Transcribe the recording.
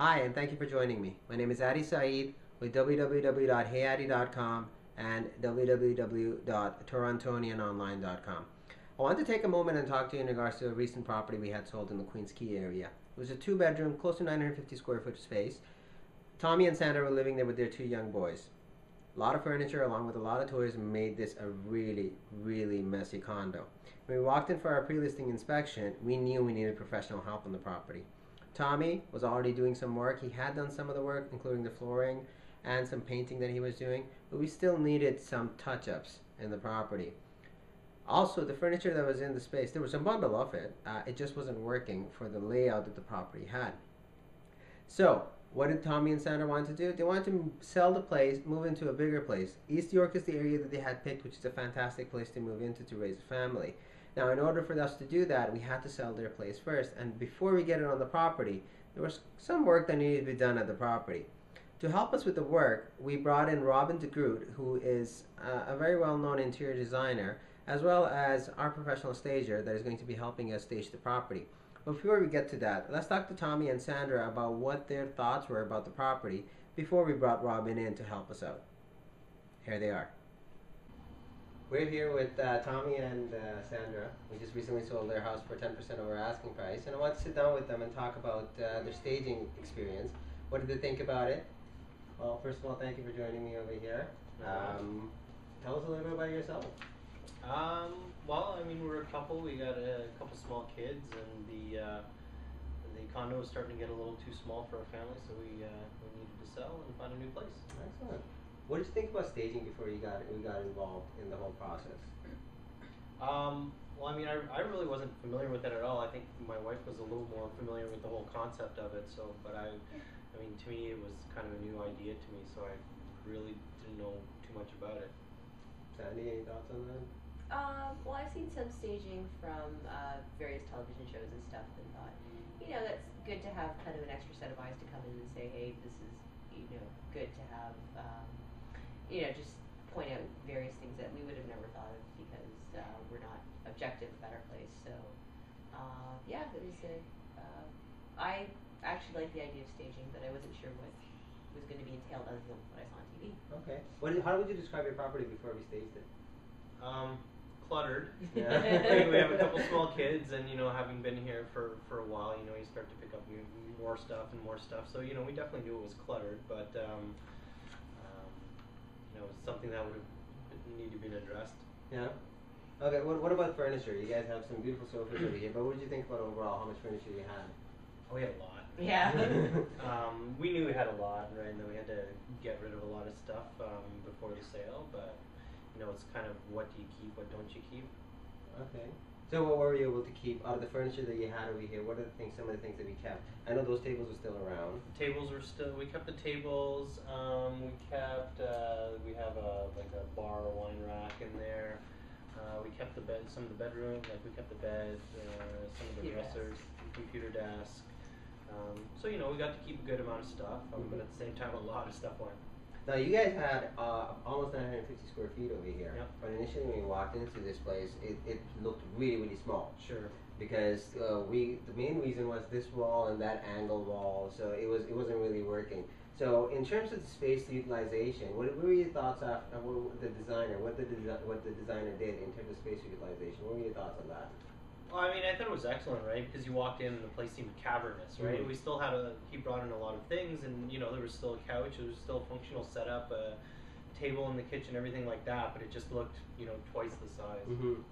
Hi, and thank you for joining me. My name is Addy Saeed with www.heyaddy.com and www.torontonianonline.com. I want to take a moment and talk to you in regards to a recent property we had sold in the Queens Quay area. It was a two-bedroom, close to 950 square foot space. Tommy and Sandra were living there with their two young boys. A lot of furniture along with a lot of toys made this a really, really messy condo. When we walked in for our pre-listing inspection, we knew we needed professional help on the property. Tommy was already doing some work. He had done some of the work, including the flooring and some painting that he was doing, but we still needed some touch-ups in the property. Also, the furniture that was in the space, there was a bundle of it. It just wasn't working for the layout that the property had. So, what did Tommy and Sandra want to do? They wanted to sell the place, move into a bigger place. East York is the area that they had picked, which is a fantastic place to move into to raise a family. Now, in order for us to do that, we had to sell their place first. And before we get it on the property, there was some work that needed to be done at the property. To help us with the work, we brought in Groot, who is a very well-known interior designer, as well as our professional stager that is going to be helping us stage the property. But before we get to that, let's talk to Tommy and Sandra about what their thoughts were about the property before we brought Robin in to help us out. Here they are. We're here with Tommy and Sandra. We just recently sold their house for 10% over asking price, and I want to sit down with them and talk about their staging experience. What did they think about it? Well, first of all, thank you for joining me over here. Tell us a little bit about yourself. Well, I mean, we're a couple. We got a couple small kids, and the condo was starting to get a little too small for our family, so we needed to sell and find a new place. Excellent. What did you think about staging before we got involved in the whole process? Well, I mean, I really wasn't familiar with it at all. I think my wife was a little more familiar with the whole concept of it. So, but I mean, to me, it was kind of a new idea to me, so I really didn't know too much about it. Sandy, any thoughts on that? Well, I've seen some staging from various television shows and stuff, and thought, that's good to have kind of an extra set of eyes to come in and say, hey, this is, good to have, just point out various things that we would have never thought of because we're not objective about our place. So, yeah, it was I actually liked the idea of staging, but I wasn't sure what was going to be entailed other than what I saw on TV. Okay. How would you describe your property before we staged it? Cluttered. Yeah. We have a couple small kids, and having been here for a while, you start to pick up more stuff and more stuff. So we definitely knew it was cluttered, but it's something that would need to be addressed. Yeah. Okay. What about furniture? You guys have some beautiful sofas over here, but what did you think about overall? How much furniture you had? Oh, we had a lot. Yeah. We knew we had a lot, right? And then we had to get rid of a lot of stuff before the sale, but it's kind of what do you keep, what don't you keep. Okay. So what were you able to keep out of the furniture that you had over here? What are some of the things that we kept? I know those tables are still around. The tables were still, we kept the tables, we we have like a bar wine rack in there. We kept the bed, some of the bedroom, like we kept the bed, some of the dressers, computer desk. So we got to keep a good amount of stuff, but at the same time a lot of stuff went. Now you guys had almost 950 square feet over here, yep. But initially when you walked into this place, it looked really, really small. Sure. Because the main reason was this wall and that angle wall, so it wasn't really working. So in terms of the space utilization, what were your thoughts after what the designer did in terms of space utilization? What were your thoughts on that? Well, I mean, I thought it was excellent, right? Because you walked in and the place seemed cavernous, right? Mm-hmm. We still had he brought in a lot of things, and there was still a couch, there was still a functional setup, a table in the kitchen, everything like that, but it just looked, twice the size. Mm-hmm.